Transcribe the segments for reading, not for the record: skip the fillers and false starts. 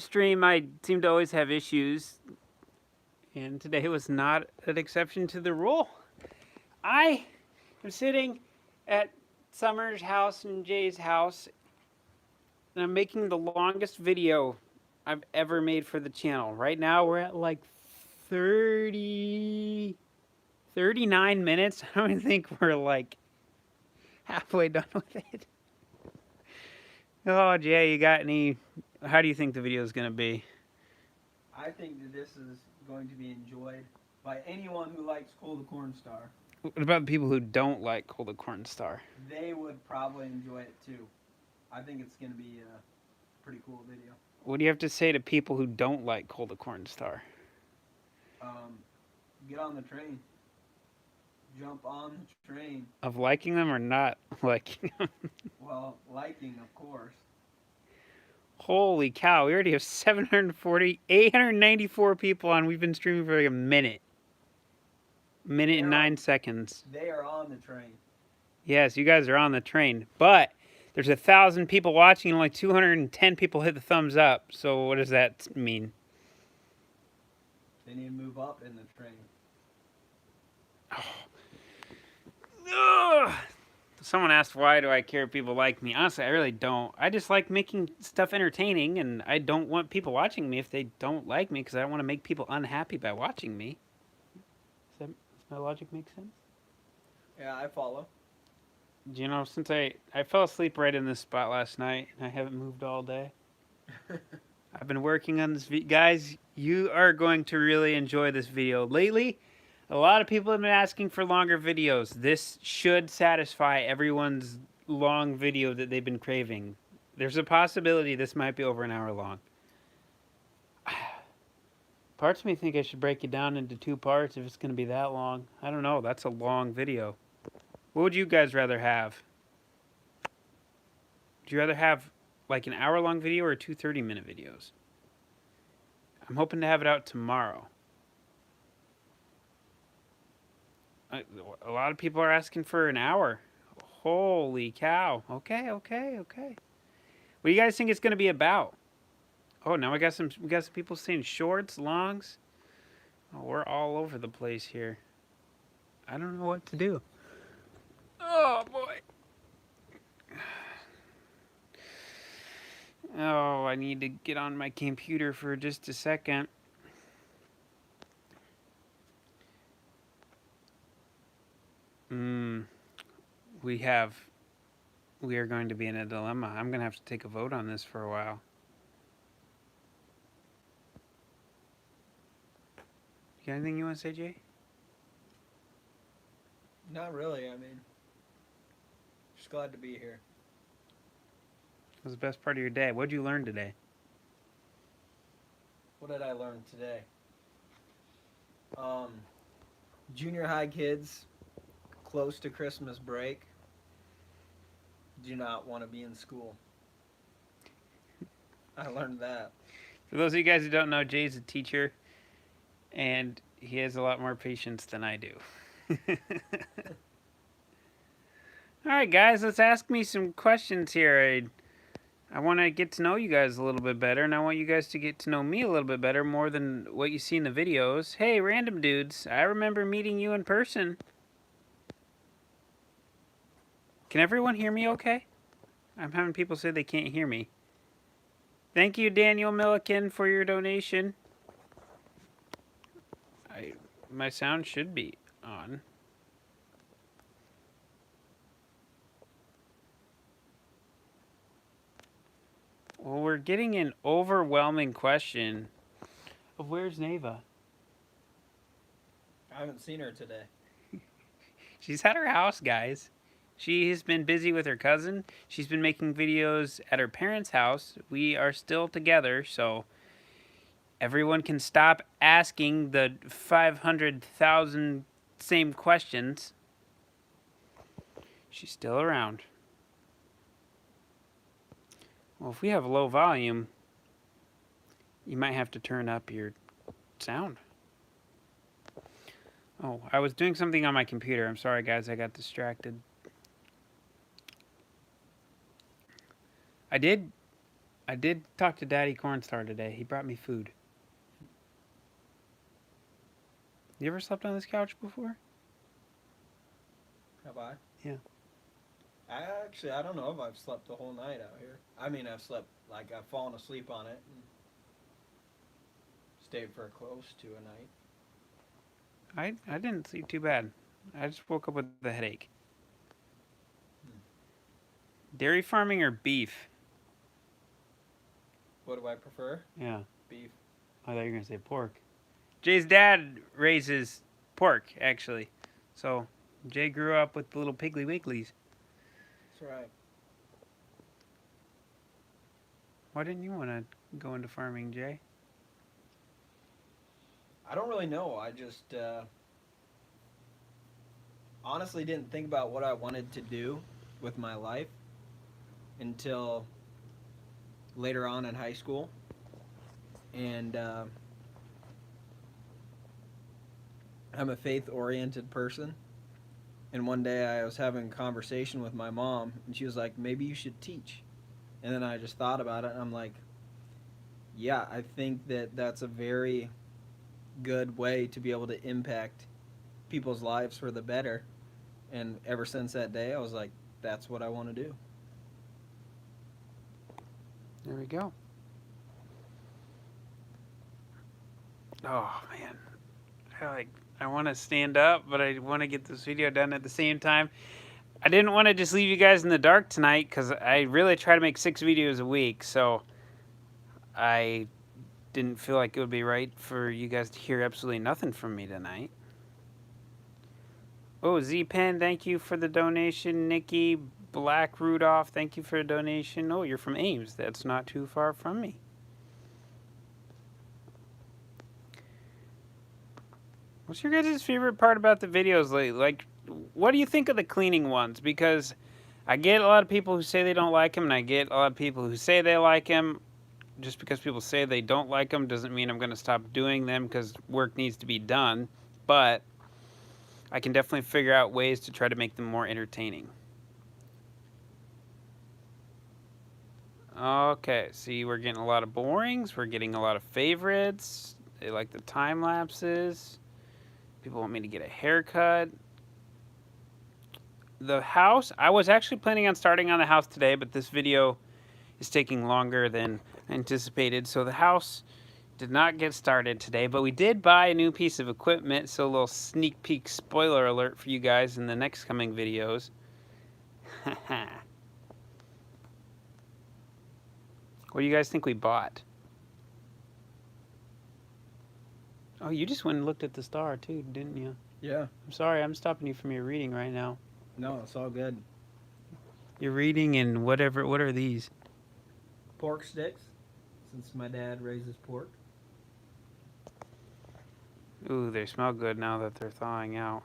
stream, I seem to always have issues, and today was not an exception to the rule. I am sitting at Summer's house and Jay's house, and I'm making the longest video I've ever made for the channel. Right now, we're at like 30, 39 minutes. I don't even think we're like halfway done with it. Oh, Jay, you got any? How do you think the video is going to be? I think that this is going to be enjoyed by anyone who likes Cole the Cornstar. What about the people who don't like Cole the Cornstar? They would probably enjoy it too. I think it's going to be a pretty cool video. What do you have to say to people who don't like Cole the Cornstar? Get on the train. Jump on the train. Of liking them or not liking them? Well, liking, of course. Holy cow, we already have 894 people on. We've been streaming for like a minute. Minute and 9 seconds. They are on the train. Yes, you guys are on the train. But there's 1,000 people watching and only 210 people hit the thumbs up. So what does that mean? They need to move up in the train. Ugh. Someone asked, why do I care if people like me? Honestly, I really don't. I just like making stuff entertaining, and I don't want people watching me if they don't like me, because I don't want to make people unhappy by watching me. Does my logic make sense? Yeah, I follow. You know, since I fell asleep right in this spot last night, and I haven't moved all day. I've been working on this video. Guys, you are going to really enjoy this video. Lately, a lot of people have been asking for longer videos. This should satisfy everyone's long video that they've been craving. There's a possibility this might be over an hour long. Parts of me think I should break it down into 2 parts if it's going to be that long. I don't know. That's a long video. What would you guys rather have? Would you rather have like an hour-long video or 2 30-minute videos? I'm hoping to have it out tomorrow. A lot of people are asking for an hour. Holy cow. Okay. What do you guys think it's going to be about? Oh, now we got some people saying shorts, longs. Oh, we're all over the place here. I don't know what to do. Oh, boy. Oh, I need to get on my computer for just a second. We are going to be in a dilemma. I'm going to have to take a vote on this for a while. You got anything you want to say, Jay? Not really. I mean, just glad to be here. What was the best part of your day? What did you learn today? What did I learn today? Junior high kids close to Christmas break do not want to be in school. I learned that. For those of you guys who don't know, Jay's a teacher, and he has a lot more patience than I do. All right, guys, let's ask me some questions here. I want to get to know you guys a little bit better, and I want you guys to get to know me a little bit better, more than what you see in the videos. Hey, random dudes, I remember meeting you in person. Can everyone hear me okay? I'm having people say they can't hear me. Thank you, Daniel Milliken, for your donation. My sound should be on. Well, we're getting an overwhelming question of where's Neva? I haven't seen her today. She's at her house, guys. She has been busy with her cousin. She's been making videos at her parents' house. We are still together, so everyone can stop asking the 500,000 same questions. She's still around. Well, if we have low volume, you might have to turn up your sound. Oh, I was doing something on my computer. I'm sorry, guys. I got distracted. I did I did talk to Daddy Cornstar today. He brought me food. You ever slept on this couch before? Have I? Yeah. I don't know if I've slept the whole night out here. I mean, I've slept, like, I've fallen asleep on it and stayed for close to a night. I didn't sleep too bad. I just woke up with a headache. Dairy farming or beef? What do I prefer? Yeah. Beef. I thought you were going to say pork. Jay's dad raises pork, actually. So, Jay grew up with the little Piggly Wigglies. That's right. Why didn't you want to go into farming, Jay? I don't really know. I just honestly didn't think about what I wanted to do with my life until later on in high school. And I'm a faith-oriented person. And one day I was having a conversation with my mom, and she was like, maybe you should teach. And then I just thought about it, and I'm like, yeah, I think that that's a very good way to be able to impact people's lives for the better. And ever since that day, I was like, that's what I want to do. There we go. Oh, man. I want to stand up, but I want to get this video done at the same time. I didn't want to just leave you guys in the dark tonight because I really try to make 6 videos a week, so I didn't feel like it would be right for you guys to hear absolutely nothing from me tonight. Oh, Z-Pen, thank you for the donation. Nikki, Black Rudolph, thank you for the donation. Oh, you're from Ames. That's not too far from me. What's your guys' favorite part about the videos lately? Like, what do you think of the cleaning ones? Because I get a lot of people who say they don't like them, and I get a lot of people who say they like them. Just because people say they don't like them doesn't mean I'm going to stop doing them because work needs to be done. But I can definitely figure out ways to try to make them more entertaining. Okay, see, we're getting a lot of borings. We're getting a lot of favorites. They like the time lapses. People want me to get a haircut. The house, I was actually planning on starting on the house today, but this video is taking longer than anticipated. So the house did not get started today, but we did buy a new piece of equipment. So a little sneak peek spoiler alert for you guys in the next coming videos. What do you guys think we bought? Oh, you just went and looked at the star too, didn't you? Yeah. I'm sorry, I'm stopping you from your reading right now. No, it's all good. You're reading and whatever. What are these? Pork sticks, since my dad raises pork. Ooh, they smell good now that they're thawing out.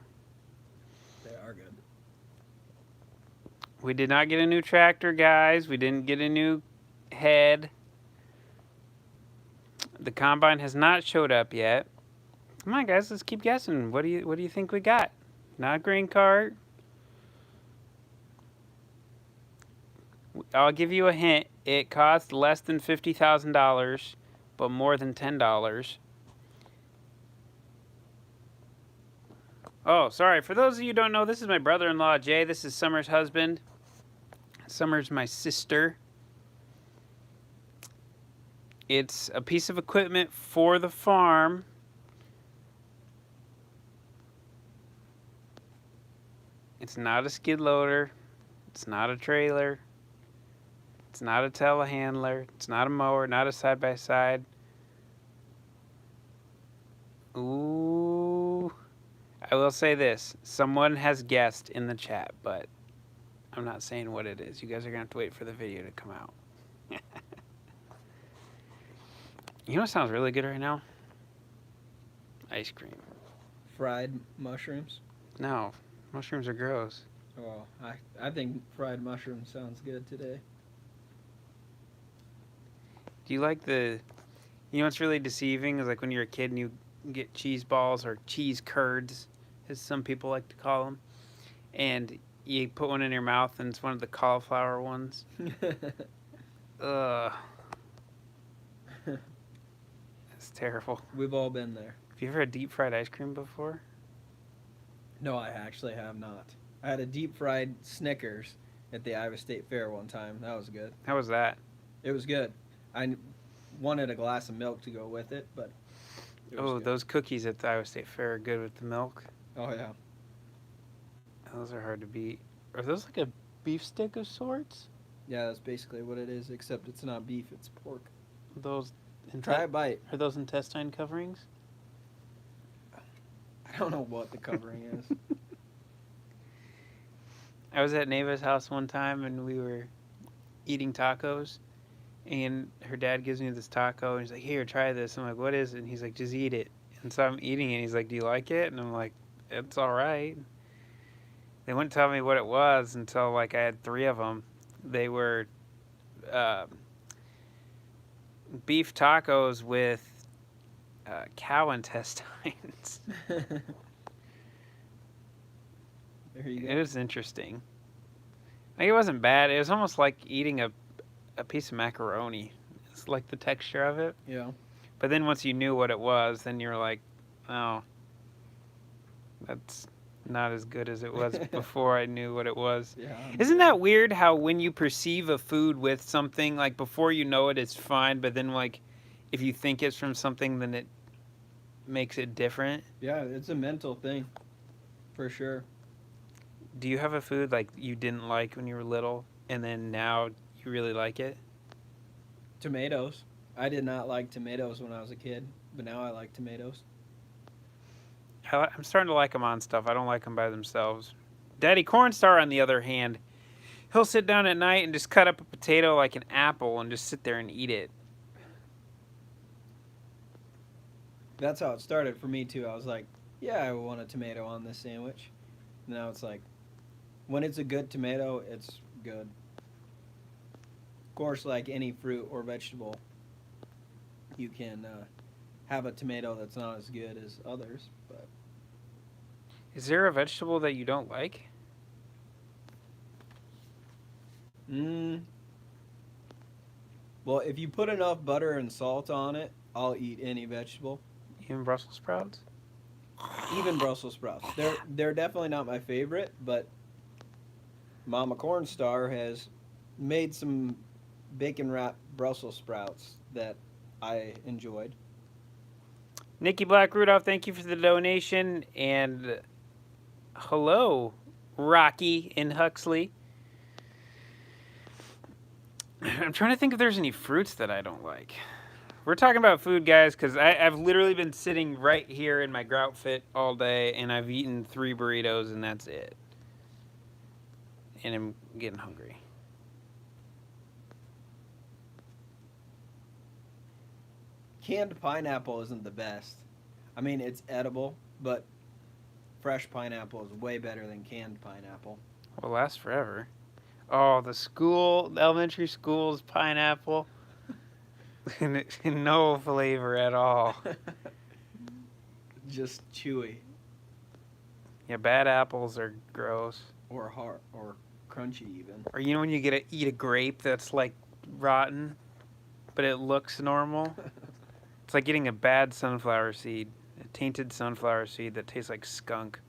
They are good. We did not get a new tractor, guys. We didn't get a new head. The combine has not showed up yet. Come on, guys, let's keep guessing. What do you think we got? Not a grain cart. I'll give you a hint. It cost less than $50,000, but more than $10. Oh, sorry. For those of you who don't know, this is my brother-in-law, Jay. This is Summer's husband. Summer's my sister. It's a piece of equipment for the farm. It's not a skid loader. It's not a trailer. It's not a telehandler. It's not a mower, not a side-by-side. Ooh. I will say this. Someone has guessed in the chat, but I'm not saying what it is. You guys are going to have to wait for the video to come out. You know what sounds really good right now? Ice cream. Fried mushrooms. No. Mushrooms are gross. Oh, I think fried mushrooms sounds good today. Do you like the... You know what's really deceiving is like when you're a kid and you get cheese balls or cheese curds, as some people like to call them, and you put one in your mouth and it's one of the cauliflower ones. Ugh. terrible. We've all been there. Have you ever had deep fried ice cream before? No, I actually have not. I had a deep fried Snickers at the Iowa State Fair one time. That was good. How was that? It was good. I wanted a glass of milk to go with it, but it was good. Those cookies at the Iowa State Fair are good with the milk. Oh, yeah. Those are hard to beat. Are those like a beef stick of sorts? Yeah, that's basically what it is, except it's not beef, it's pork. Those Try a bite. Are those intestine coverings? I don't know what the covering is. I was at Neva's house one time and we were eating tacos, and her dad gives me this taco and he's like, "Here, try this." I'm like, "What is it?" And he's like, "Just eat it." And so I'm eating it and he's like, "Do you like it?" And I'm like, "It's all right." They wouldn't tell me what it was until like I had 3 of them. They were beef tacos with cow intestines. There you go. It was interesting. Like, it wasn't bad. It was almost like eating a piece of macaroni. It's like the texture of it. Yeah. But then once you knew what it was, then you're like, oh, that's not as good as it was before I knew what it was. Yeah. Isn't that weird how when you perceive a food with something, like before you know it, it's fine, but then like if you think it's from something, then it makes it different? Yeah, it's a mental thing, for sure. Do you have a food like you didn't like when you were little and then now you really like it? Tomatoes. I did not like tomatoes when I was a kid, but now I like tomatoes. I'm starting to like them on stuff. I don't like them by themselves. Daddy Cornstar, on the other hand, he'll sit down at night and just cut up a potato like an apple and just sit there and eat it. That's how it started for me, too. I was like, yeah, I want a tomato on this sandwich. Now it's like, when it's a good tomato, it's good. Of course, like any fruit or vegetable, you can have a tomato that's not as good as others. But Is there a vegetable that you don't like? Well, if you put enough butter and salt on it, I'll eat any vegetable. Even Brussels sprouts? Even Brussels sprouts. They're definitely not my favorite, but Mama Cornstar has made some bacon wrapped Brussels sprouts that I enjoyed. Nikki Black Rudolph, thank you for the donation. And hello, Rocky in Huxley. I'm trying to think if there's any fruits that I don't like. We're talking about food, guys, because I've literally been sitting right here in my grout fit all day, and I've eaten 3 burritos, and that's it. And I'm getting hungry. Canned pineapple isn't the best. I mean, it's edible, but fresh pineapple is way better than canned pineapple. Will last forever. Oh, the elementary school's pineapple. No flavor at all. Just chewy. Yeah, bad apples are gross. Or hard, or crunchy even. Or you know when you eat a grape that's like rotten, but it looks normal? It's like getting a bad sunflower seed, a tainted sunflower seed that tastes like skunk.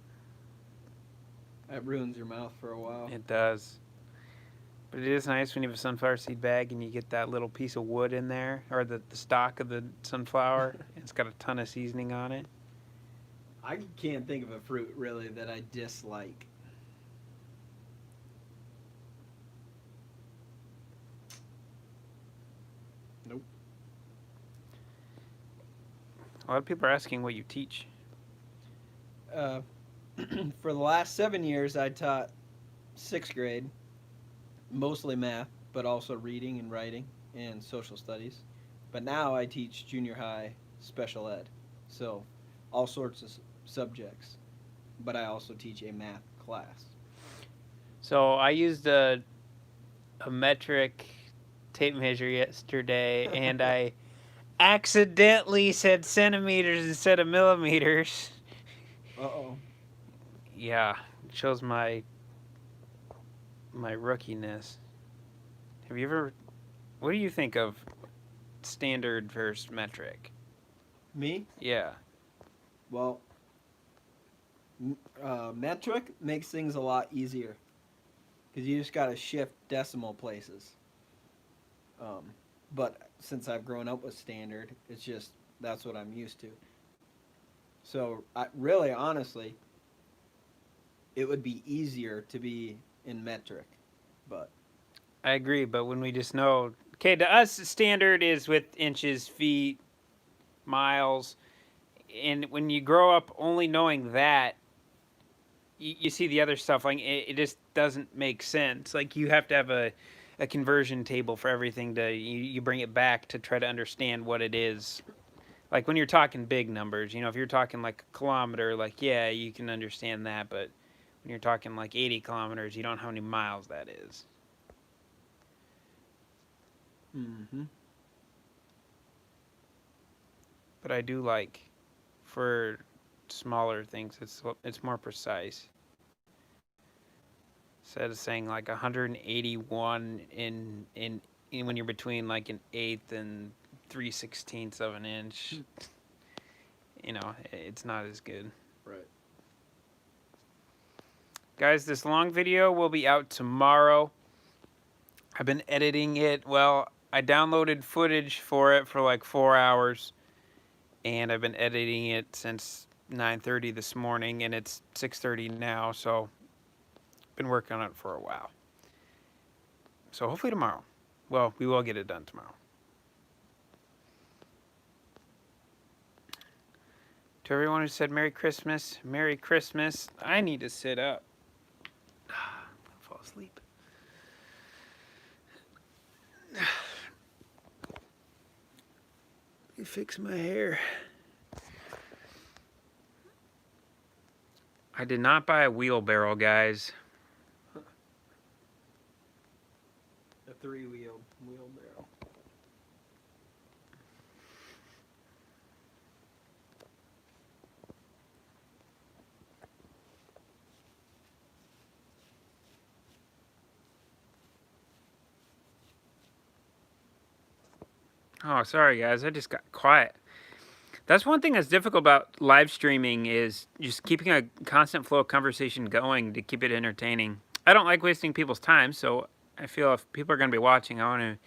That ruins your mouth for a while. It does. But it is nice when you have a sunflower seed bag and you get that little piece of wood in there, or the stalk of the sunflower. It's got a ton of seasoning on it. I can't think of a fruit, really, that I dislike. Nope. A lot of people are asking what you teach. For the last 7 years, I taught 6th grade, mostly math, but also reading and writing and social studies. But now I teach junior high special ed, so all sorts of subjects. But I also teach a math class. So I used a metric tape measure yesterday, and I accidentally said centimeters instead of millimeters. Uh-oh. Yeah, it shows my rookiness. What do you think of standard versus metric? Me? Yeah. Well, metric makes things a lot easier because you just got to shift decimal places. But since I've grown up with standard, it's just that's what I'm used to. So, really, honestly, it would be easier to be in metric, but I agree, but when we just know, okay, to us, standard is with inches, feet, miles, and when you grow up only knowing that, you see the other stuff, like it just doesn't make sense. Like you have to have a conversion table for everything to you bring it back to try to understand what it is. Like when you're talking big numbers, if you're talking like a kilometer, like yeah, you can understand that, but when you're talking like 80 kilometers, you don't know how many miles that is. mm-hmm. But I do like for smaller things, it's more precise. Instead of saying like 181 in when you're between like an eighth and 3/16 of an inch, it's not as good. Right. Guys, this long video will be out tomorrow. I've been editing it. Well, I downloaded footage for it for like 4 hours, and I've been editing it since 9:30 this morning, and it's 6:30 now, so been working on it for a while. So hopefully tomorrow. Well, we will get it done tomorrow. To everyone who said Merry Christmas, Merry Christmas. I need to sit up. I'm gonna fall asleep. Fix my hair. I did not buy a wheelbarrow, guys. A three-wheeled wheelbarrow. Oh, sorry guys, I just got quiet. That's one thing that's difficult about live streaming is just keeping a constant flow of conversation going to keep it entertaining. I don't like wasting people's time, so I feel if people are going to be watching, I want to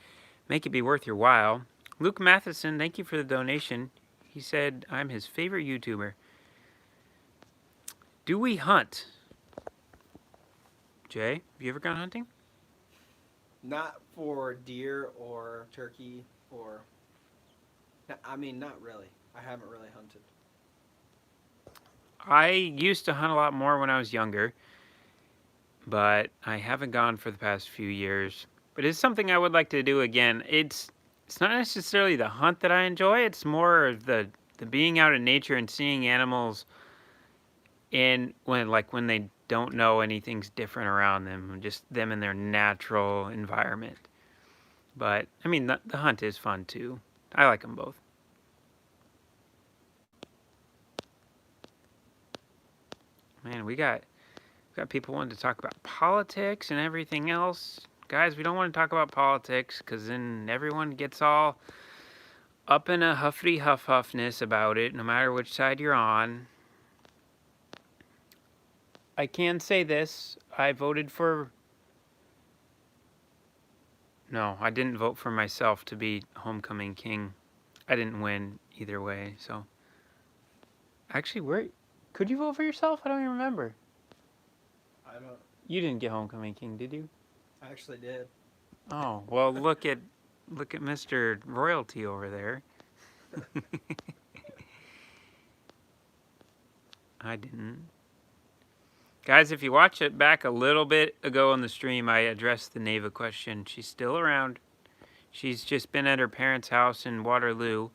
make it be worth your while. Luke Matheson, thank you for the donation. He said I'm his favorite YouTuber. Do we hunt? Jay, have you ever gone hunting? Not for deer or turkey or... I mean, not really. I haven't really hunted. I used to hunt a lot more when I was younger, but I haven't gone for the past few years. But it's something I would like to do again. It's not necessarily the hunt that I enjoy. It's more of the being out in nature and seeing animals when they don't know anything's different around them, just them in their natural environment. But I mean, the hunt is fun too. I like them both. Man, we got people wanting to talk about politics and everything else. Guys, we don't want to talk about politics because then everyone gets all up in a huffness about it, no matter which side you're on. I can say this. I voted for... No, I didn't vote for myself to be homecoming king. I didn't win either way, so... Actually, could you vote for yourself? I don't even remember. I don't... You didn't get homecoming king, did you? I actually did. Oh, well, look at Mr. Royalty over there. I didn't. Guys, if you watch it back a little bit ago on the stream, I addressed the Neva question. She's still around. She's just been at her parents' house in Waterloo.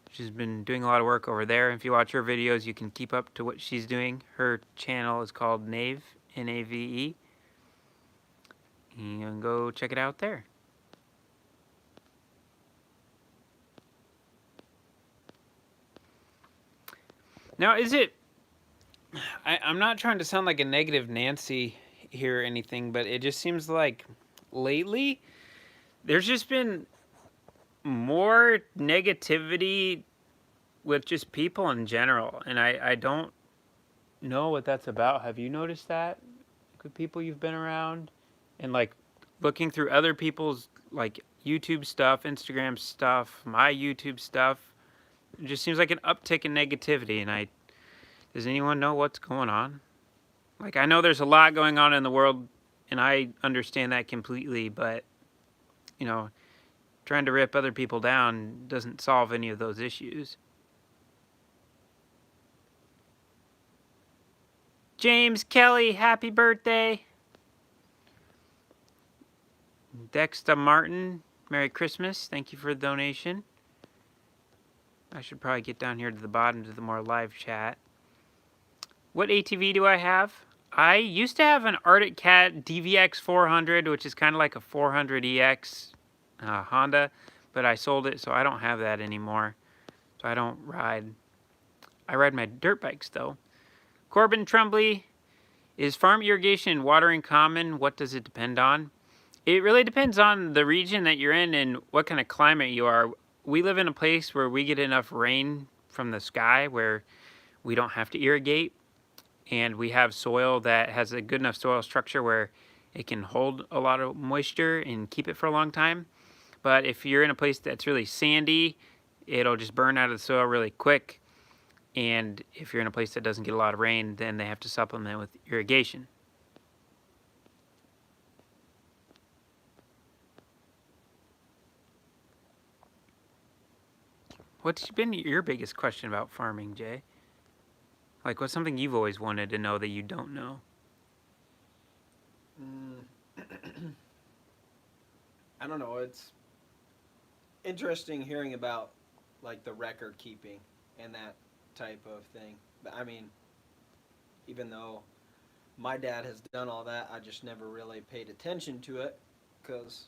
She's been doing a lot of work over there. If you watch her videos, you can keep up to what she's doing. Her channel is called Nave, N-A-V-E. You can go check it out there. Now, I'm not trying to sound like a negative Nancy here or anything, but it just seems like lately there's just been more negativity with just people in general, and I don't know what that's about. Have you noticed that with people you've been around, and like looking through other people's like YouTube stuff, Instagram stuff, my YouTube stuff? It just seems like an uptick in negativity, and does anyone know what's going on? Like, I know there's a lot going on in the world, and I understand that completely, but, trying to rip other people down doesn't solve any of those issues. James Kelly, happy birthday. Dexter Martin, Merry Christmas. Thank you for the donation. I should probably get down here to the bottom to the more live chat. What ATV do I have? I used to have an Arctic Cat DVX 400, which is kind of like a 400EX Honda, but I sold it, so I don't have that anymore. So I don't ride. I ride my dirt bikes, though. Corbin Trumbley, is farm irrigation and watering common? What does it depend on? It really depends on the region that you're in and what kind of climate you are. We live in a place where we get enough rain from the sky where we don't have to irrigate. And we have soil that has a good enough soil structure where it can hold a lot of moisture and keep it for a long time. But if you're in a place that's really sandy, it'll just burn out of the soil really quick. And if you're in a place that doesn't get a lot of rain, then they have to supplement with irrigation. What's been your biggest question about farming, Jay? Like, what's something you've always wanted to know that you don't know? I don't know. It's interesting hearing about like the record keeping and that type of thing. But I mean, even though my dad has done all that, I just never really paid attention to it because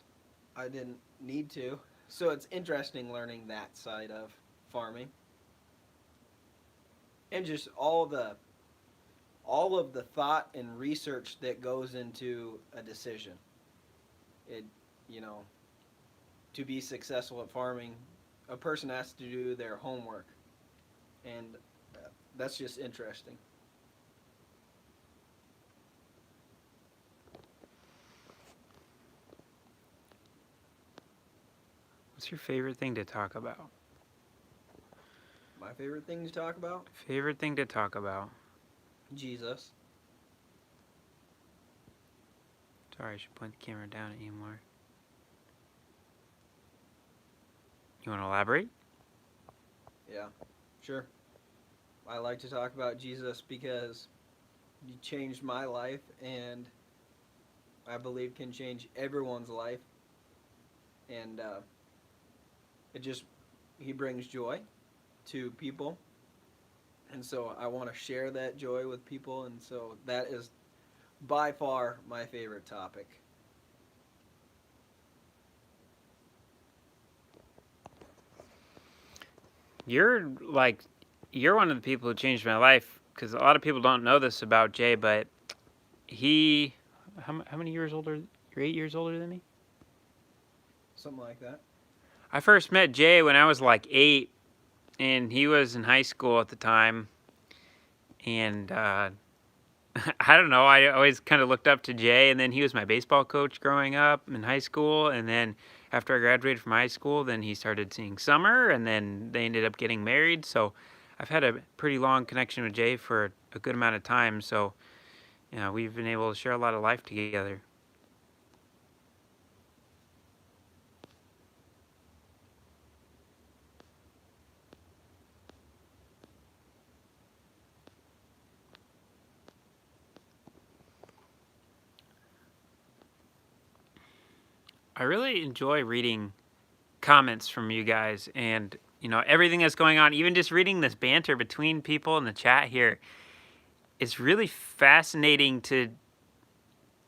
I didn't need to. So it's interesting learning that side of farming. And just all of the thought and research that goes into a decision. It, to be successful at farming, a person has to do their homework, and that's just interesting. What's your favorite thing to talk about? My favorite thing to talk about? Favorite thing to talk about? Jesus. Sorry, I should point the camera down at you more. You want to elaborate? Yeah, sure. I like to talk about Jesus because he changed my life, and I believe can change everyone's life. And he brings joy to people. And so I want to share that joy with people, and so that is by far my favorite topic. You're one of the people who changed my life, because a lot of people don't know this about Jay, but how many years older? You're 8 years older than me? Something like that. I first met Jay when I was like 8, and he was in high school at the time. And I don't know, I always kind of looked up to Jay, and then he was my baseball coach growing up in high school, and then after I graduated from high school, then he started seeing Summer, and then they ended up getting married. So I've had a pretty long connection with Jay for a good amount of time, so we've been able to share a lot of life together. I really enjoy reading comments from you guys, and everything that's going on, even just reading this banter between people in the chat here. It's really fascinating to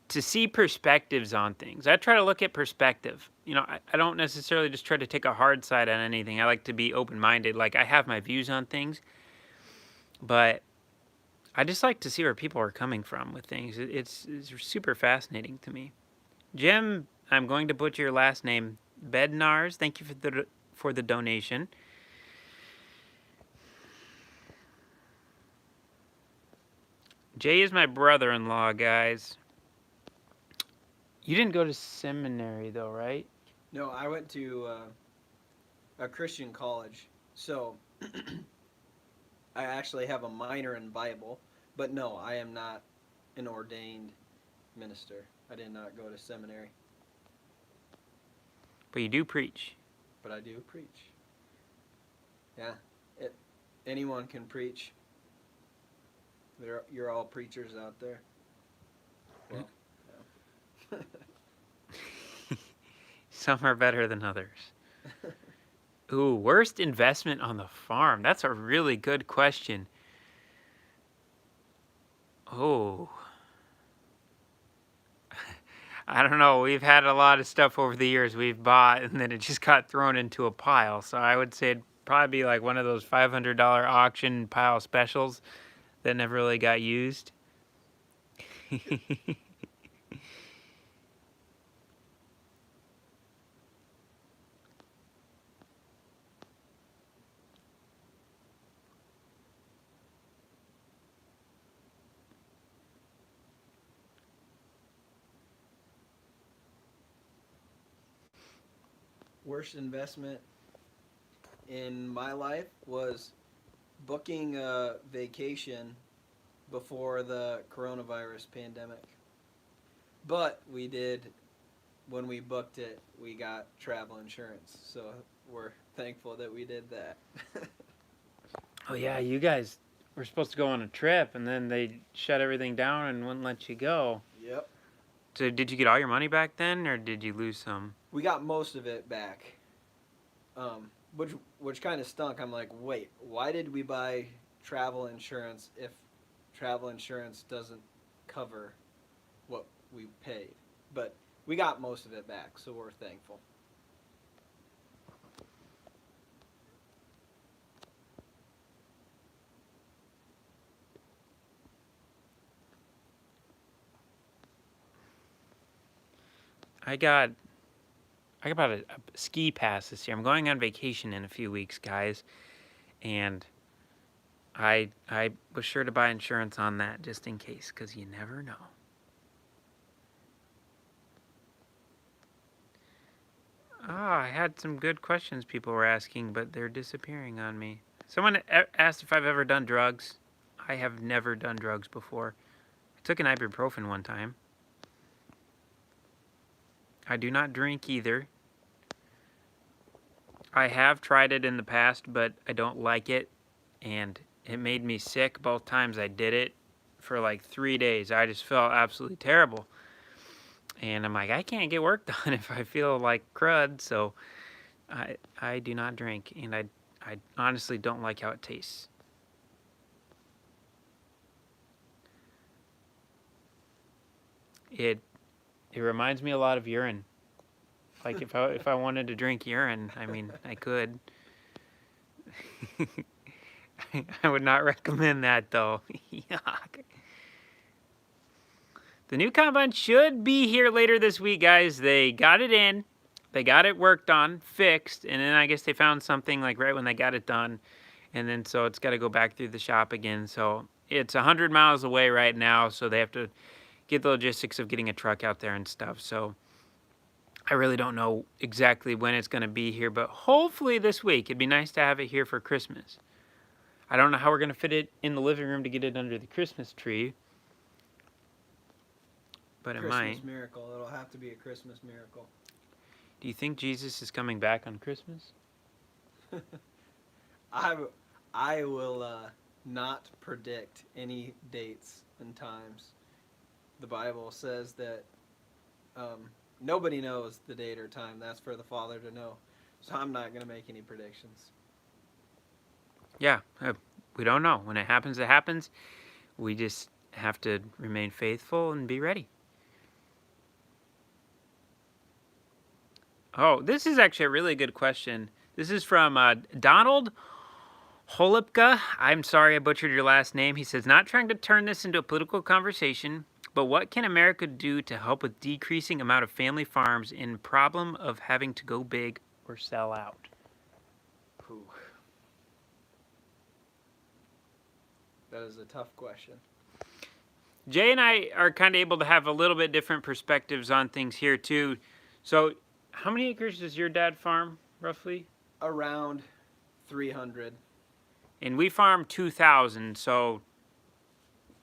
see perspectives on things. I try to look at perspective. I don't necessarily just try to take a hard side on anything. I like to be open-minded. Like, I have my views on things, but I just like to see where people are coming from with things. It's super fascinating to me. Jim, I'm going to butcher your last name, Bednars. Thank you for the donation. Jay is my brother-in-law, guys. You didn't go to seminary, though, right? No, I went to a Christian college, so I actually have a minor in Bible. But no, I am not an ordained minister. I did not go to seminary. But you do preach. But I do preach. Yeah, anyone can preach. You're all preachers out there. Well, yeah. Some are better than others. Ooh, worst investment on the farm. That's a really good question. Oh. I don't know. We've had a lot of stuff over the years we've bought, and then it just got thrown into a pile. So I would say it'd probably be like one of those $500 auction pile specials that never really got used. Worst investment in my life was booking a vacation before the coronavirus pandemic. But we did, when we booked it, we got travel insurance. So we're thankful that we did that. Oh, yeah, you guys were supposed to go on a trip, and then they shut everything down and wouldn't let you go. Yep. So did you get all your money back then, or did you lose some? We got most of it back, which kind of stunk. I'm like, wait, why did we buy travel insurance if travel insurance doesn't cover what we paid? But we got most of it back, so we're thankful. I got about a ski pass this year. I'm going on vacation in a few weeks, guys, and I was sure to buy insurance on that just in case, because you never know. I had some good questions people were asking, but they're disappearing on me. Someone asked if I've ever done drugs. I have never done drugs before. I took an ibuprofen one time. I do not drink either. I have tried it in the past, but I don't like it, and it made me sick both times I did it for like 3 days. I just felt absolutely terrible. And I'm like, I can't get work done if I feel like crud, so I do not drink, and I honestly don't like how it tastes. It reminds me a lot of urine. Like if I wanted to drink urine, I mean, I could. I would not recommend that though. Yuck. The new combine should be here later this week, guys. They got it in. They got it worked on, fixed, and then I guess they found something like right when they got it done. And then so it's got to go back through the shop again. So it's 100 miles away right now, so they have to get the logistics of getting a truck out there and stuff. So I really don't know exactly when it's going to be here, but hopefully this week. It'd be nice to have it here for Christmas. I don't know how we're going to fit it in the living room to get it under the Christmas tree, but it might. Christmas miracle. It'll have to be a Christmas miracle. Do you think Jesus is coming back on Christmas? I will not predict any dates and times. The Bible says that nobody knows the date or time. That's for the Father to know. So I'm not going to make any predictions. Yeah, we don't know. When it happens, it happens. We just have to remain faithful and be ready. Oh, this is actually a really good question. This is from Donald Holipka. I'm sorry I butchered your last name. He says, not trying to turn this into a political conversation, but what can America do to help with decreasing amount of family farms in problem of having to go big or sell out? Whew. That is a tough question. Jay and I are kind of able to have a little bit different perspectives on things here too. So, how many acres does your dad farm roughly? Around 300. And we farm 2,000, so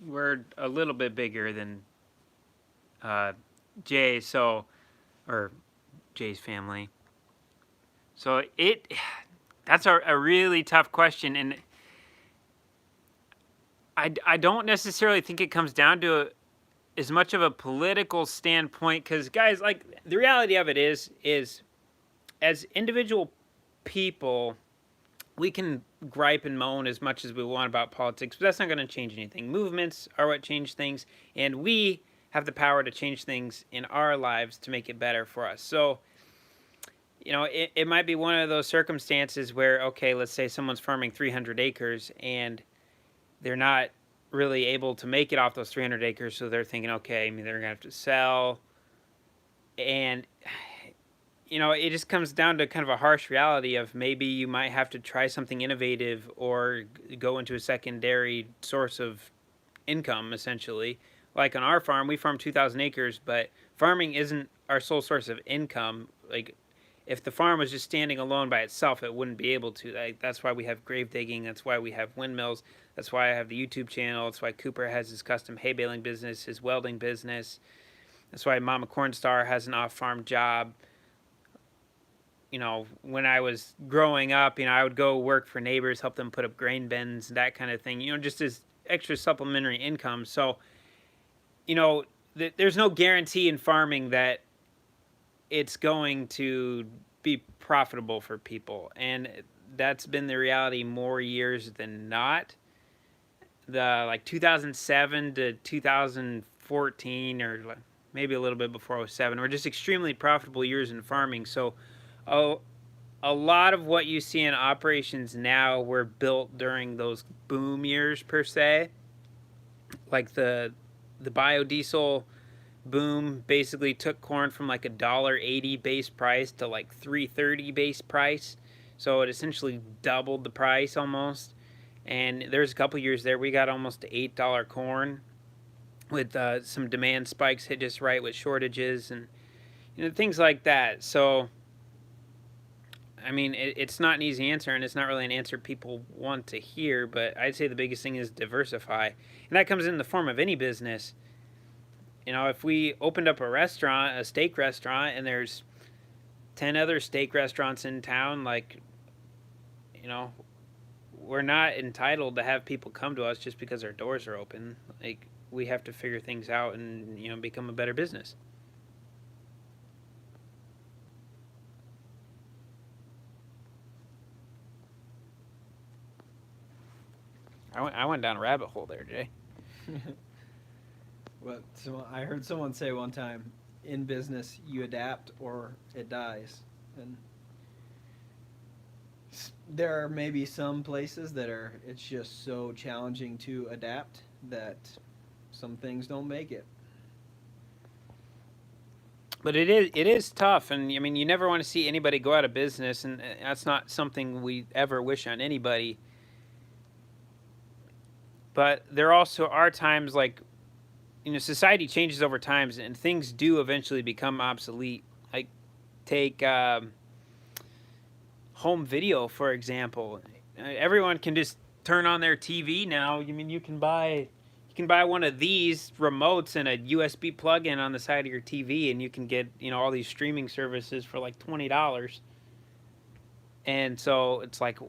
we're a little bit bigger than Jay. So, or Jay's family. So that's a really tough question, and I don't necessarily think it comes down to as much of a political standpoint, because guys, like, the reality of it is as individual people, we can gripe and moan as much as we want about politics, but that's not going to change anything. Movements are what change things, and we have the power to change things in our lives to make it better for us. So, you know, it might be one of those circumstances where, okay, let's say someone's farming 300 acres and they're not really able to make it off those 300 acres, so they're thinking, okay, I mean, they're going to have to sell. And, you know, it just comes down to kind of a harsh reality of maybe you might have to try something innovative or go into a secondary source of income, essentially. Like on our farm, we farm 2,000 acres, but farming isn't our sole source of income. Like, if the farm was just standing alone by itself, it wouldn't be able to. Like, that's why we have grave digging. That's why we have windmills. That's why I have the YouTube channel. That's why Cooper has his custom hay baling business, his welding business. That's why Mama Cornstar has an off-farm job. You know, when I was growing up, you know, I would go work for neighbors, help them put up grain bins, that kind of thing. You know, just as extra supplementary income. So, you know, there's no guarantee in farming that it's going to be profitable for people, and that's been the reality more years than not. The like 2007 to 2014, or maybe a little bit before '07, were just extremely profitable years in farming. So a lot of what you see in operations now were built during those boom years, per se. Like the biodiesel boom basically took corn from like $1.80 base price to like $3.30 base price. So it essentially doubled the price almost. And there's a couple years there we got almost $8 corn, with some demand spikes hit just right with shortages and, you know, things like that. So, I mean, it's not an easy answer, and it's not really an answer people want to hear, but I'd say the biggest thing is diversify. And that comes in the form of any business. You know, if we opened up a restaurant, a steak restaurant, and there's 10 other steak restaurants in town, like, you know, we're not entitled to have people come to us just because our doors are open. Like, we have to figure things out and, you know, become a better business. I went down a rabbit hole there, Jay. Well, so I heard someone say one time, in business, you adapt or it dies. And there are maybe some places that it's just so challenging to adapt that some things don't make it. But it is tough, and I mean, you never want to see anybody go out of business, and that's not something we ever wish on anybody. But there also are times, like, you know, society changes over time, and things do eventually become obsolete. Like, take home video, for example. Everyone can just turn on their TV now. I mean, you can buy one of these remotes and a USB plug-in on the side of your TV, and you can get, you know, all these streaming services for like $20. And so it's like,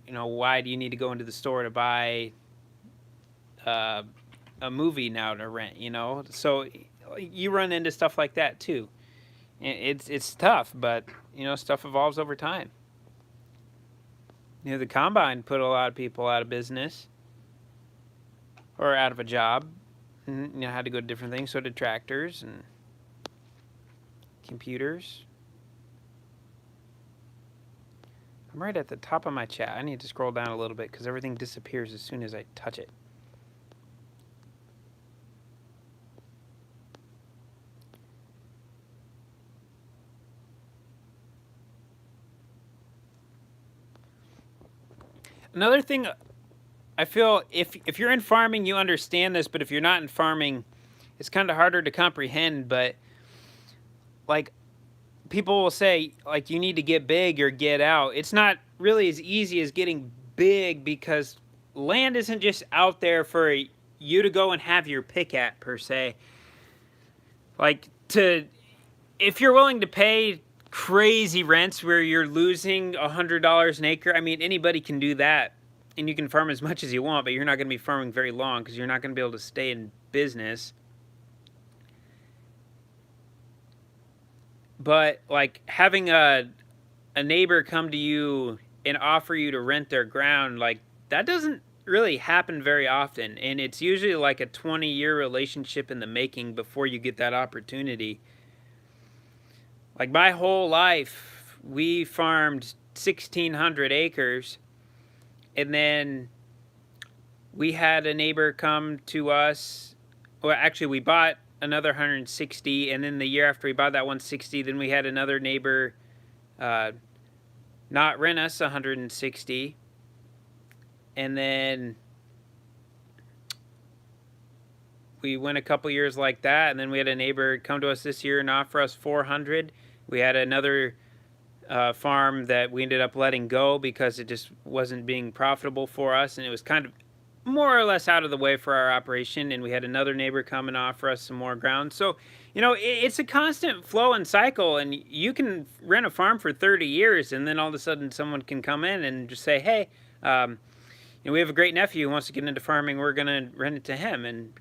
you know, why do you need to go into the store to buy a movie now to rent, you know? So you run into stuff like that too. It's tough, but, you know, stuff evolves over time. You know, the combine put a lot of people out of business or out of a job, and, you know, had to go to different things. So did tractors and computers. I'm right at the top of my chat. I need to scroll down a little bit because everything disappears as soon as I touch it. Another thing I feel if you're in farming, you understand this, but if you're not in farming, it's kind of harder to comprehend. But like people will say, like you need to get big or get out. It's not really as easy as getting big because land isn't just out there for you to go and have your pick at per se. Like if you're willing to pay crazy rents where you're losing $100 an acre, I mean anybody can do that. And you can farm as much as you want, but you're not going to be farming very long because you're not going to be able to stay in business. But like having a neighbor come to you and offer you to rent their ground, like that doesn't really happen very often. And it's usually like a 20-year relationship in the making before you get that opportunity. Like my whole life, we farmed 1,600 acres. And then we had a neighbor come to us. Well, actually, we bought another 160. And then the year after we bought that 160, then we had another neighbor not rent us 160. And then we went a couple years like that. And then we had a neighbor come to us this year and offer us 400. We had another farm that we ended up letting go because it just wasn't being profitable for us, and it was kind of more or less out of the way for our operation. And we had another neighbor come and offer us some more ground. So it's a constant flow and cycle, and you can rent a farm for 30 years and then all of a sudden someone can come in and just say, hey, we have a great nephew who wants to get into farming, we're going to rent it to him. And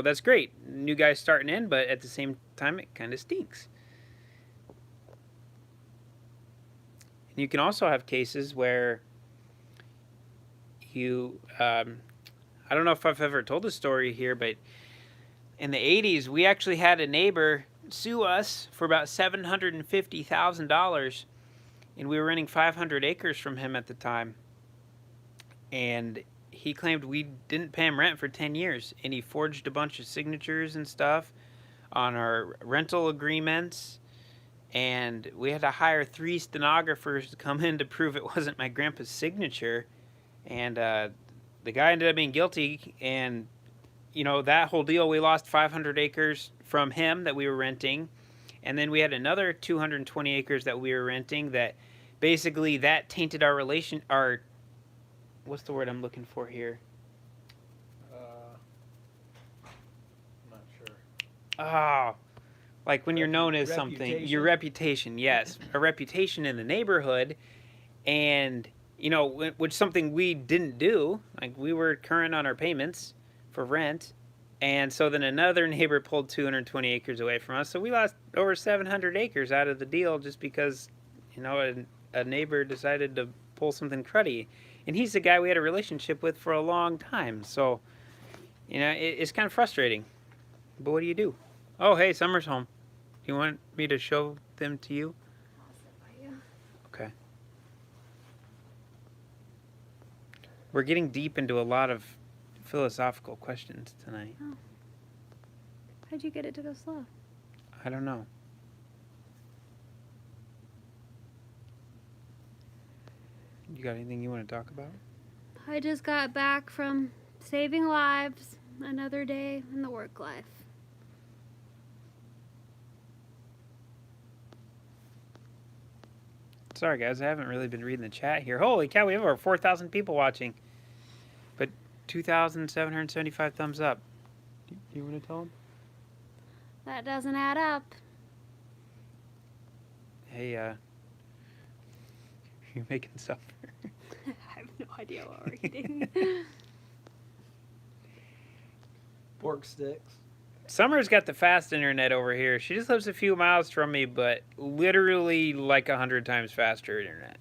that's great, new guys starting in, but at the same time it kind of stinks. You can also have cases where you, I don't know if I've ever told this story here, but in the 80s, we actually had a neighbor sue us for about $750,000, and we were renting 500 acres from him at the time. And he claimed we didn't pay him rent for 10 years, and he forged a bunch of signatures and stuff on our rental agreements. And we had to hire 3 stenographers to come in to prove it wasn't my grandpa's signature. And the guy ended up being guilty. And, that whole deal, we lost 500 acres from him that we were renting. And then we had another 220 acres that we were renting that basically that tainted our what's the word I'm looking for here? I'm not sure. Oh. Like when you're known as something, your reputation, yes, a reputation in the neighborhood, and which something we didn't do. Like we were current on our payments for rent, and so then another neighbor pulled 220 acres away from us, so we lost over 700 acres out of the deal just because a neighbor decided to pull something cruddy, and he's the guy we had a relationship with for a long time. So it's kind of frustrating, but what do you do? Oh, hey, Summer's home. You want me to show them to you? I'll sit by you. Okay. We're getting deep into a lot of philosophical questions tonight. Oh. How'd you get it to go slow? I don't know. You got anything you want to talk about? I just got back from saving lives. Another day in the work life. Sorry, guys, I haven't really been reading the chat here. Holy cow, we have over 4,000 people watching. But 2,775 thumbs up. Do you want to tell them? That doesn't add up. Hey, you're making supper. I have no idea what we're eating. Pork sticks. Summer's got the fast internet over here. She just lives a few miles from me, but literally like 100 times faster internet.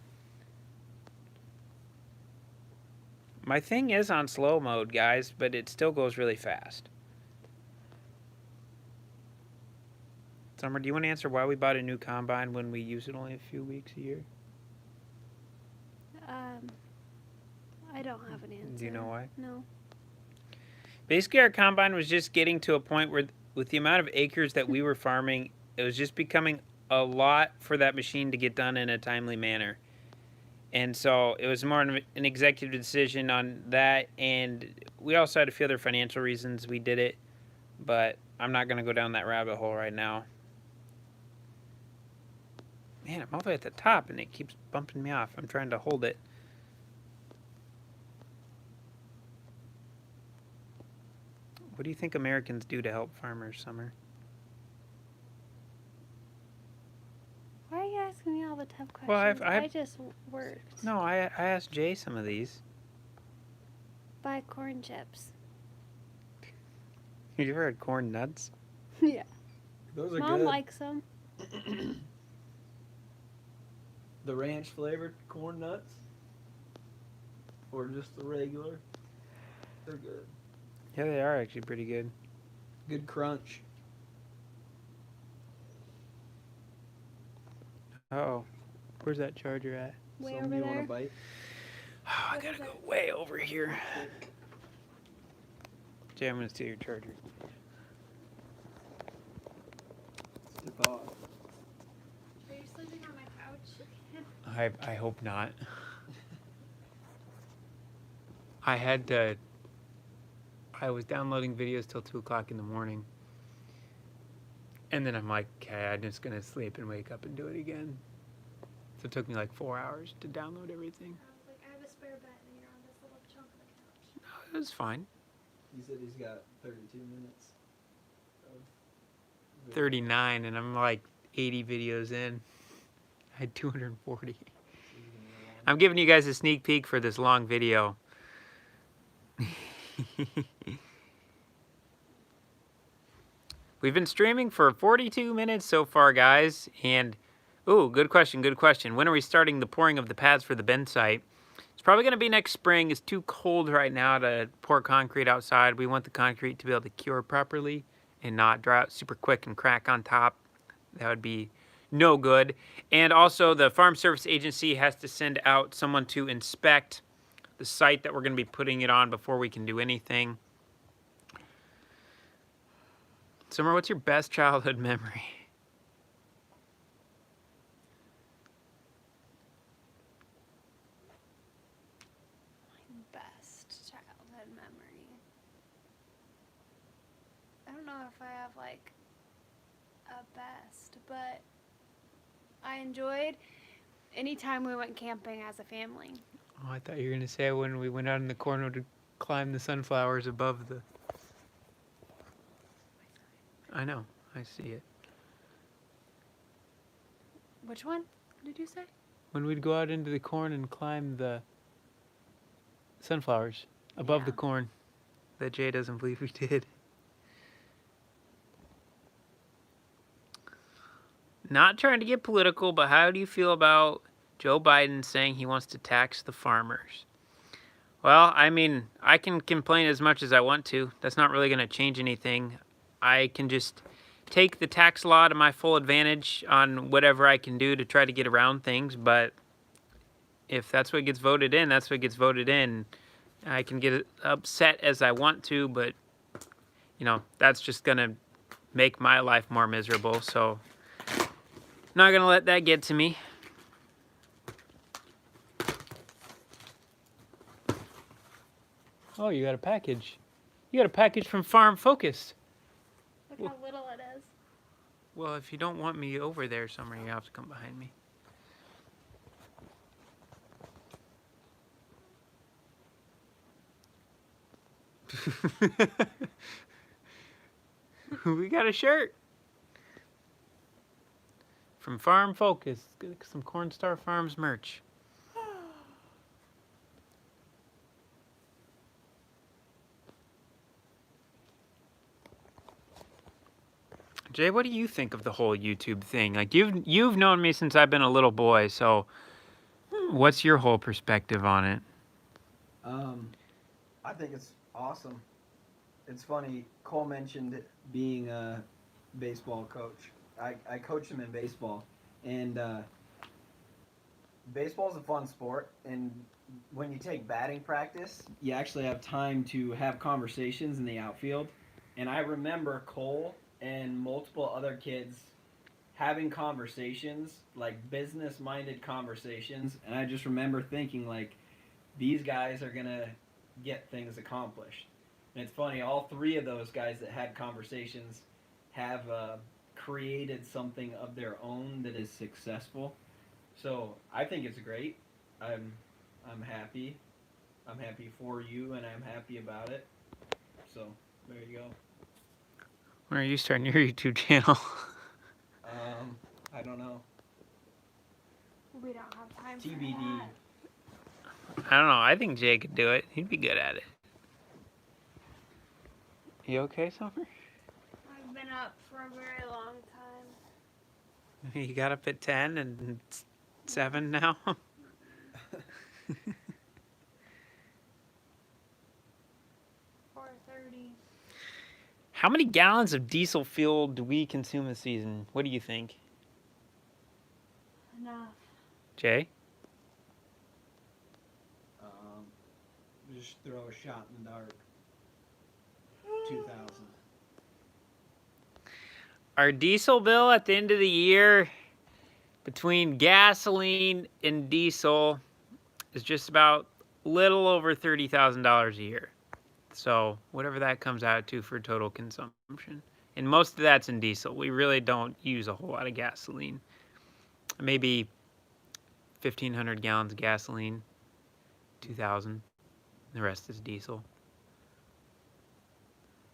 My thing is on slow mode, guys, but it still goes really fast. Summer, do you want to answer why we bought a new combine when we use it only a few weeks a year? I don't have an answer. Do you know why? No. Basically, our combine was just getting to a point where, with the amount of acres that we were farming, it was just becoming a lot for that machine to get done in a timely manner. And so it was more of an executive decision on that. And we also had a few other financial reasons we did it. But I'm not going to go down that rabbit hole right now. Man, I'm all the way at the top and it keeps bumping me off. I'm trying to hold it. What do you think Americans do to help farmers, Summer? Why are you asking me all the tough questions? Well, I just worked. No, I asked Jay some of these. Buy corn chips. You ever had corn nuts? Yeah. Those are Mom good. likes them. The ranch flavored corn nuts, or just the regular. They're good. Yeah, they are actually pretty good. Good crunch. Oh, where's that charger at? Way Some over you want there. a bite? Oh, I gotta go way over here. Jay, I'm gonna steal your charger. Step off. Are you sleeping on my couch? I hope not. I was downloading videos till 2 o'clock in the morning. And then I'm like, okay, I'm just gonna sleep and wake up and do it again. So it took me like 4 hours to download everything. I was like, I have a spare bed and you're on this little chunk of the couch. No, it was fine. He said he's got 32 minutes. 39 and I'm like 80 videos in. I had 240. I'm giving you guys a sneak peek for this long video. We've been streaming for 42 minutes so far, guys. And, ooh, good question, good question. When are we starting the pouring of the pads for the bin site? It's probably going to be next spring. It's too cold right now to pour concrete outside. We want the concrete to be able to cure properly and not dry out super quick and crack on top. That would be no good. And also, the Farm Service Agency has to send out someone to inspect the site that we're going to be putting it on before we can do anything. Summer, what's your best childhood memory? My best childhood memory. I don't know if I have like a best, but I enjoyed anytime we went camping as a family. Oh, I thought you were going to say when we went out in the corner to climb the sunflowers above the... I know. I see it. Which one did you say? When we'd go out into the corn and climb the sunflowers above the Yeah. corn that Jay doesn't believe we did. Not trying to get political, but how do you feel about Joe Biden saying he wants to tax the farmers? Well, I mean, I can complain as much as I want to. That's not really going to change anything. I can just take the tax law to my full advantage on whatever I can do to try to get around things. But if that's what gets voted in, that's what gets voted in. I can get upset as I want to, but, you know, that's just going to make my life more miserable. So, not going to let that get to me. Oh, you got a package. You got a package from Farm Focus. Look how little it is. Well, if you don't want me over there, Summer, you have to come behind me. We got a shirt from Farm Focus. Get some Cornstar Farms merch. Jay, what do you think of the whole YouTube thing? Like you've known me since I've been a little boy, so what's your whole perspective on it? I think it's awesome. It's funny, Cole mentioned being a baseball coach. I coached him in baseball, and baseball is a fun sport, and when you take batting practice, you actually have time to have conversations in the outfield. And I remember Cole and multiple other kids having conversations, like business-minded conversations, and I just remember thinking like, these guys are gonna get things accomplished. And it's funny, all three of those guys that had conversations have created something of their own that is successful. So I think it's great. I'm happy. I'm happy for you, and I'm happy about it. So there you go. When are you starting your YouTube channel? I don't know. We don't have time for TBD. that. I don't know. I think Jay could do it. He'd be good at it. You okay, Summer? I've been up for a very long time. You got up at 10 and it's 7 now? 4:30. How many gallons of diesel fuel do we consume a season? What do you think? Enough. Jay? Just throw a shot in the dark. 2,000. Our diesel bill at the end of the year, between gasoline and diesel, is just about little over $30,000 a year. So whatever that comes out to for total consumption. And most of that's in diesel. We really don't use a whole lot of gasoline. Maybe 1,500 gallons of gasoline, 2,000. The rest is diesel.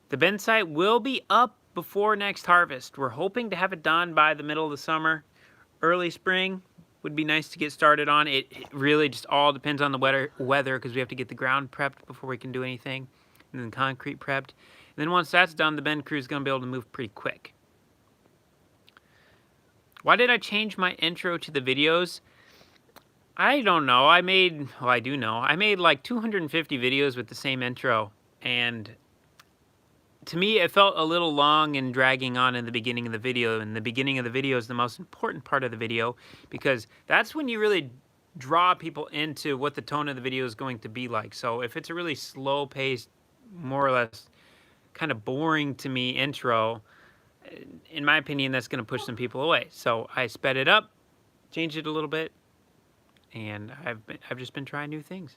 The bin site will be up before next harvest. We're hoping to have it done by the middle of the summer. Early spring would be nice to get started on. It really just all depends on the weather because we have to get the ground prepped before we can do anything, and then concrete prepped. And then once that's done, the bin crew is going to be able to move pretty quick. Why did I change my intro to the videos? I don't know. I do know. I made like 250 videos with the same intro, and to me, it felt a little long and dragging on in the beginning of the video, and the beginning of the video is the most important part of the video because that's when you really draw people into what the tone of the video is going to be like. So if it's a really slow-paced, more or less kind of boring to me intro, in my opinion, that's going to push some people away. So I sped it up, changed it a little bit, and I've just been trying new things.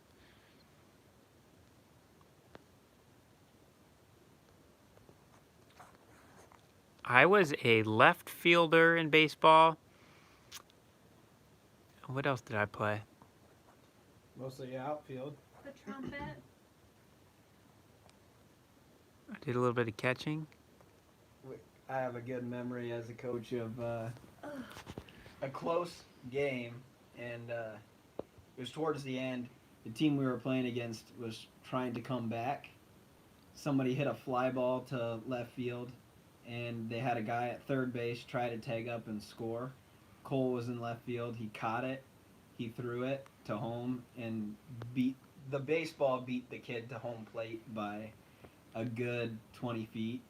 I was a left fielder in baseball. What else did I play? Mostly outfield. The trumpet. I did a little bit of catching. I have a good memory as a coach of a close game, and it was towards the end. The team we were playing against was trying to come back. Somebody hit a fly ball to left field, and they had a guy at third base try to tag up and score. Cole was in left field. He caught it. He threw it to home and beat the kid to home plate by a good 20 feet.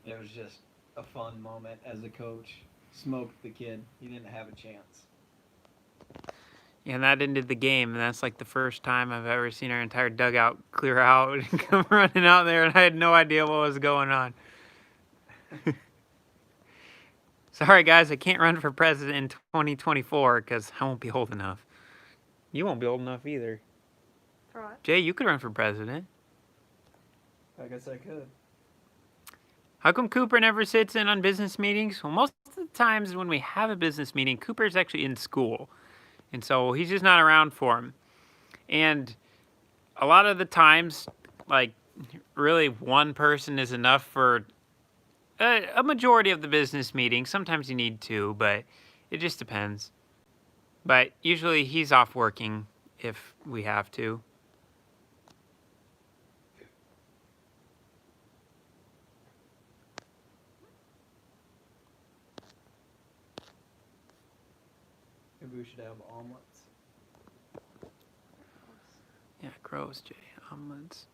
It was just a fun moment as a coach. Smoked the kid. He didn't have a chance. Yeah, and that ended the game, and that's like the first time I've ever seen our entire dugout clear out and come running out there, and I had no idea what was going on. Sorry, guys, I can't run for president in 2024 because I won't be old enough. You won't be old enough either. For what? Jay, you could run for president. I guess I could. How come Cooper never sits in on business meetings? Well, most of the times when we have a business meeting, Cooper's actually in school. And so he's just not around for them. And a lot of the times, like, really one person is enough for a majority of the business meeting. Sometimes you need two, but it just depends. But usually he's off working if we have to. Maybe we should have omelets. Yeah, gross, Jay. Omelets.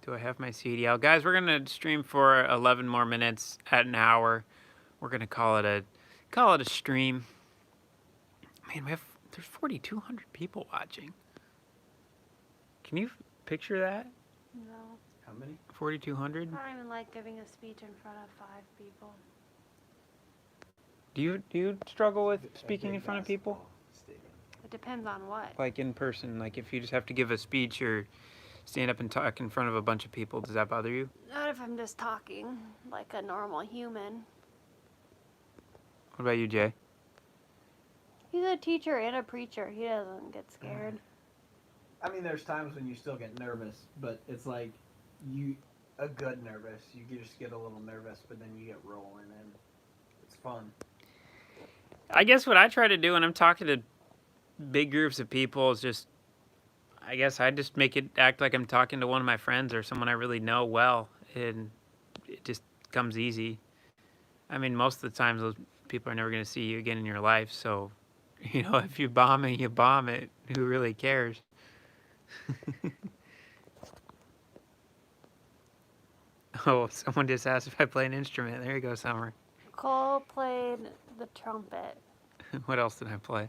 Do I have my CDL? Guys, we're going to stream for 11 more minutes at an hour. We're going to call it a stream. Man, there's 4,200 people watching. Can you picture that? No. How many? 4,200. I don't even like giving a speech in front of 5 people. Do you struggle with speaking in front of people? It depends on what. Like in person, like if you just have to give a speech or stand up and talk in front of a bunch of people, does that bother you? Not if I'm just talking like a normal human. What about you, Jay? He's a teacher and a preacher. He doesn't get scared. I mean, there's times when you still get nervous, but it's like a good nervous. You just get a little nervous, but then you get rolling, and it's fun. I guess what I try to do when I'm talking to big groups of people is just, I guess I just make it act like I'm talking to one of my friends or someone I really know well, and it just comes easy. I mean, most of the times those people are never going to see you again in your life, so, you know, if you bomb it, you bomb it. Who really cares? Oh, someone just asked if I play an instrument. There you go, Summer. Cole played the trumpet, What else did I play?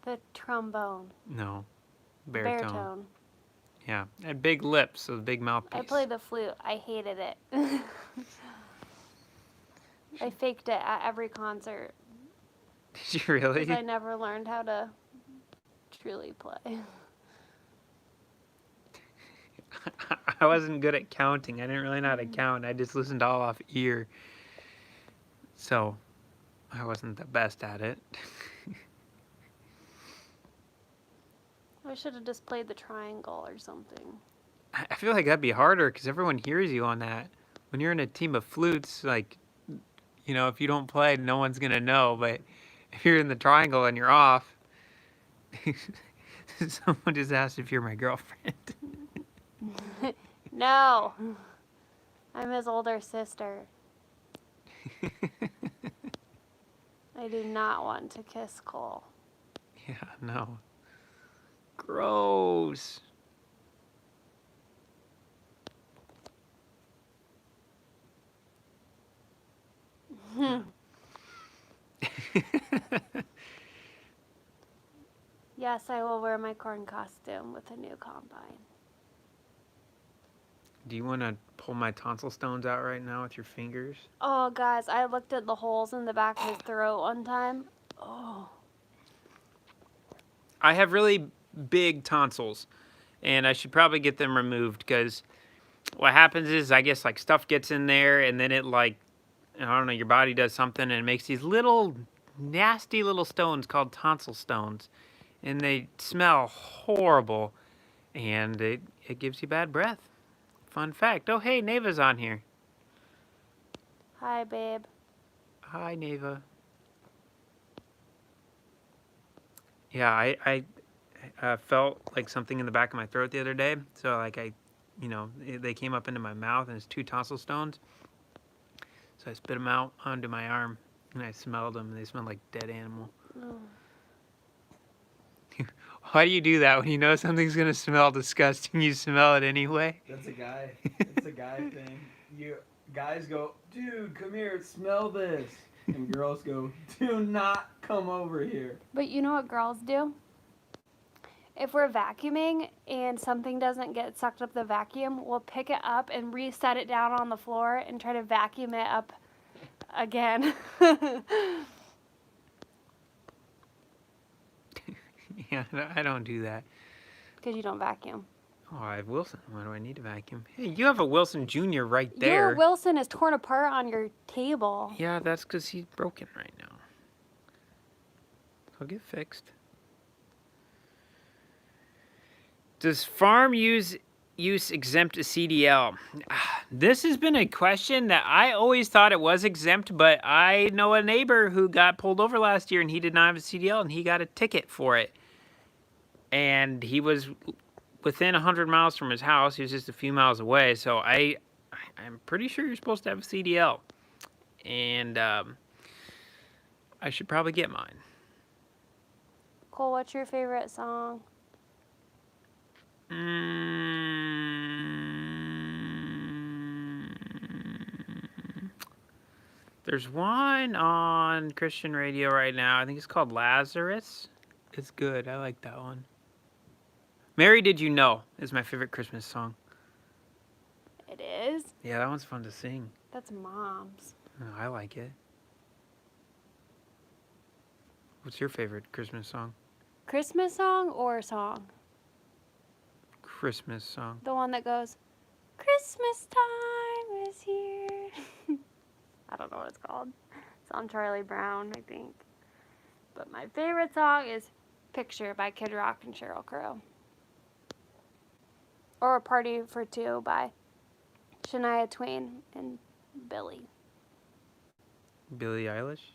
the trombone, No. Baritone. baritone. Yeah. I had big lips, so big mouthpiece. I played the flute. I hated it. I faked it at every concert Did you really? because I never learned how to truly play. I wasn't good at counting. I didn't really know how to count. I just listened all off ear. So, I wasn't the best at it. I should have just played the triangle or something. I feel like that'd be harder because everyone hears you on that. When you're in a team of flutes, like, you know, if you don't play, no one's going to know. But if you're in the triangle and you're off, someone just asked if you're my girlfriend. No. I'm his older sister. I do not want to kiss Cole. Yeah, no. Gross. Yes, I will wear my corn costume with a new combine. Do you want to pull my tonsil stones out right now with your fingers? Oh, guys, I looked at the holes in the back of his throat one time. Oh. I have really big tonsils, and I should probably get them removed because what happens is I guess like stuff gets in there, and then it like, I don't know, your body does something and it makes these little nasty little stones called tonsil stones, and they smell horrible, and it gives you bad breath. Fun fact. Oh, hey, Neva's on here. Hi, babe. Hi, Neva. Yeah, I felt like something in the back of my throat the other day. So, like, they came up into my mouth, and it's 2 tonsil stones. So I spit them out onto my arm, and I smelled them, and they smelled like dead animal. Oh. Why do you do that when you know something's gonna smell disgusting? You smell it anyway. That's a guy. It's a guy thing. Guys go, dude, come here, smell this, and girls go, do not come over here. But you know what girls do? If we're vacuuming and something doesn't get sucked up the vacuum, we'll pick it up and reset it down on the floor and try to vacuum it up again. Yeah, I don't do that. Because you don't vacuum. Oh, I have Wilson. Why do I need a vacuum? Hey, you have a Wilson Jr. right there. Your Wilson is torn apart on your table. Yeah, that's because he's broken right now. He'll get fixed. Does farm use exempt a CDL? This has been a question that I always thought it was exempt, but I know a neighbor who got pulled over last year and he did not have a CDL and he got a ticket for it. And he was within 100 miles from his house. He was just a few miles away. So I'm pretty sure you're supposed to have a CDL. And I should probably get mine. Cole, what's your favorite song? There's one on Christian radio right now. I think it's called Lazarus. It's good. I like that one. Mary Did You Know is my favorite Christmas song. It is? Yeah, that one's fun to sing. That's Mom's. Oh, I like it. What's your favorite Christmas song? Christmas song or song? Christmas song. The one that goes, Christmas time is here. I don't know what it's called. It's on Charlie Brown, I think. But my favorite song is Picture by Kid Rock and Sheryl Crow. Or A Party for Two by Shania Twain and Billy. Billie Eilish?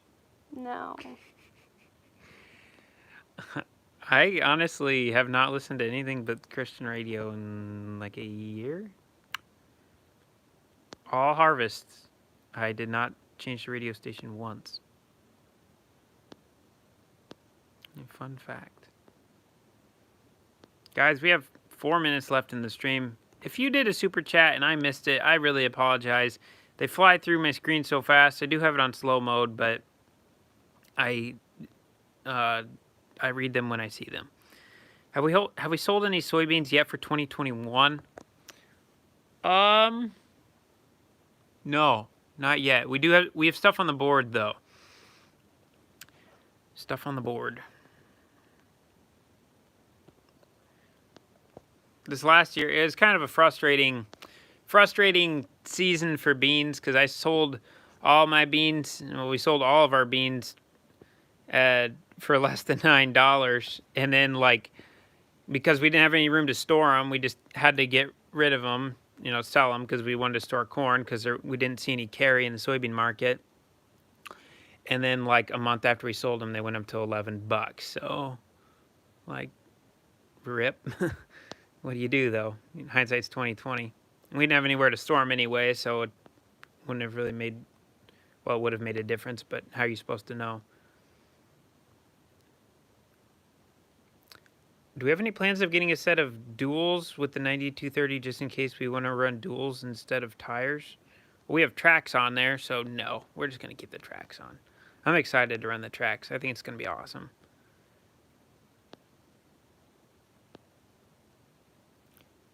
No. I honestly have not listened to anything but Christian radio in like a year. All harvests. I did not change the radio station once. Fun fact. Guys, we have 4 minutes left in the stream. If you did a super chat and I missed it, I really apologize. They fly through my screen so fast. I do have it on slow mode, but I read them when I see them. Have we sold any soybeans yet for 2021? No, not yet. We have stuff on the board though. Stuff on the board. This last year is kind of a frustrating season for beans because I sold all my beans. Well, we sold all of our beans for less than $9, and then like because we didn't have any room to store them, we just had to get rid of them. You know, sell them because we wanted to store corn because we didn't see any carry in the soybean market. And then like a month after we sold them, they went up to $11. So, like, rip. What do you do though? Hindsight's 2020. We didn't have anywhere to store them anyway, so it wouldn't have really made. Well, it would have made a difference, but how are you supposed to know? Do we have any plans of getting a set of duals with the 9230 just in case we want to run duals instead of tires? We have tracks on there, so no. We're just going to keep the tracks on. I'm excited to run the tracks. I think it's going to be awesome.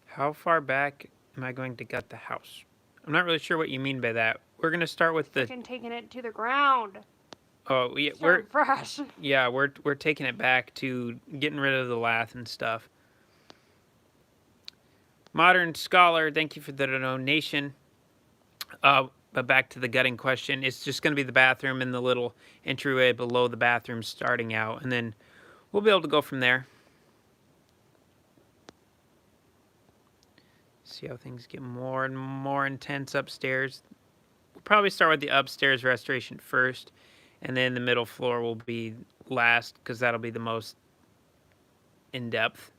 How far back am I going to gut the house? I'm not really sure what you mean by that. We're going to start with the... Taking it to the ground. Oh, yeah, Start fresh. Yeah, we're taking it back to getting rid of the lath and stuff. Modern Scholar, thank you for the donation. But back to the gutting question, it's just going to be the bathroom and the little entryway below the bathroom starting out, and then we'll be able to go from there. See how things get more and more intense upstairs. We'll probably start with the upstairs restoration first, and then the middle floor will be last because that'll be the most in-depth.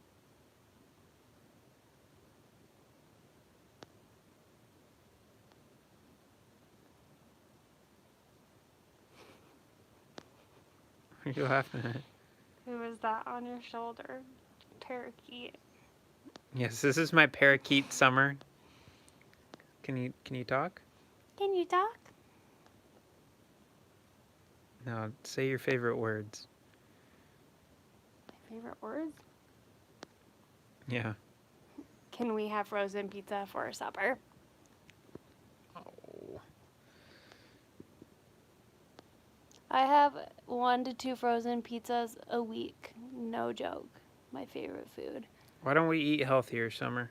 What are you laughing at? Who is that on your shoulder? Parakeet. Yes, this is my parakeet Summer. Can you talk? Can you talk? No, say your favorite words. My favorite words? Yeah. Can we have frozen pizza for supper? Oh. I have 1 to 2 frozen pizzas a week. No joke. My favorite food. Why don't we eat healthier, Summer?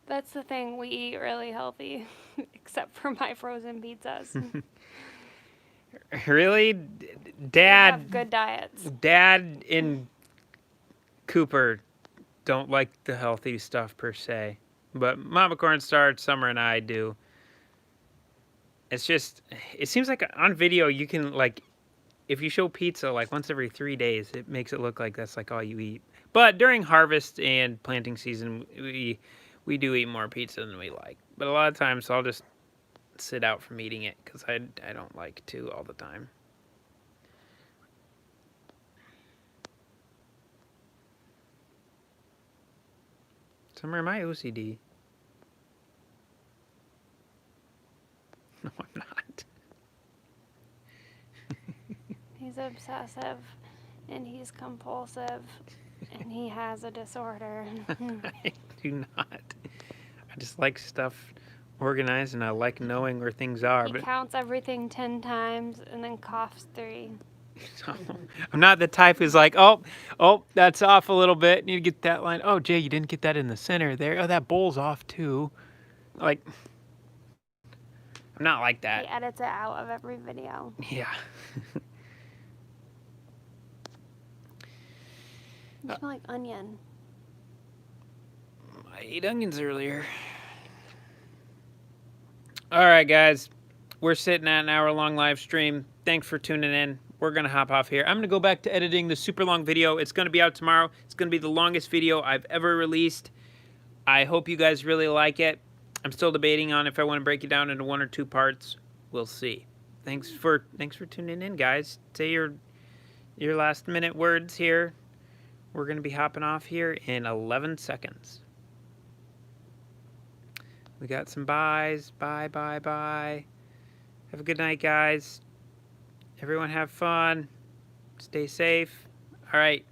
That's the thing. We eat really healthy, except for my frozen pizzas. Really? We Dad have good diets. Dad and Cooper don't like the healthy stuff per se, but Mama Cornstar, Summer, and I do. It's just, it seems like on video you can, like, if you show pizza like once every 3 days, it makes it look like that's like all you eat. But during harvest and planting season, we do eat more pizza than we like. But a lot of times I'll just sit out from eating it because I don't like to all the time. Summer, am I OCD? No, I'm not. He's obsessive, and he's compulsive, and he has a disorder. I do not. I just like stuff organized, and I like knowing where things are. He But counts everything 10 times and then coughs 3. I'm not the type who's like, oh, that's off a little bit. Need to get that line. Oh, Jay, you didn't get that in the center there. Oh, that bowl's off too. Like, I'm not like that. He edits it out of every video. Yeah. You smell like onion. I ate onions earlier. All right, guys. We're sitting at an hour-long live stream. Thanks for tuning in. We're going to hop off here. I'm going to go back to editing the super long video. It's going to be out tomorrow. It's going to be the longest video I've ever released. I hope you guys really like it. I'm still debating on if I want to break it down into 1 or 2 parts. We'll see. Thanks for tuning in, guys. Say your last minute words here. We're going to be hopping off here in 11 seconds. We got some buys. Bye, bye, bye. Have a good night, guys. Everyone have fun. Stay safe. All right.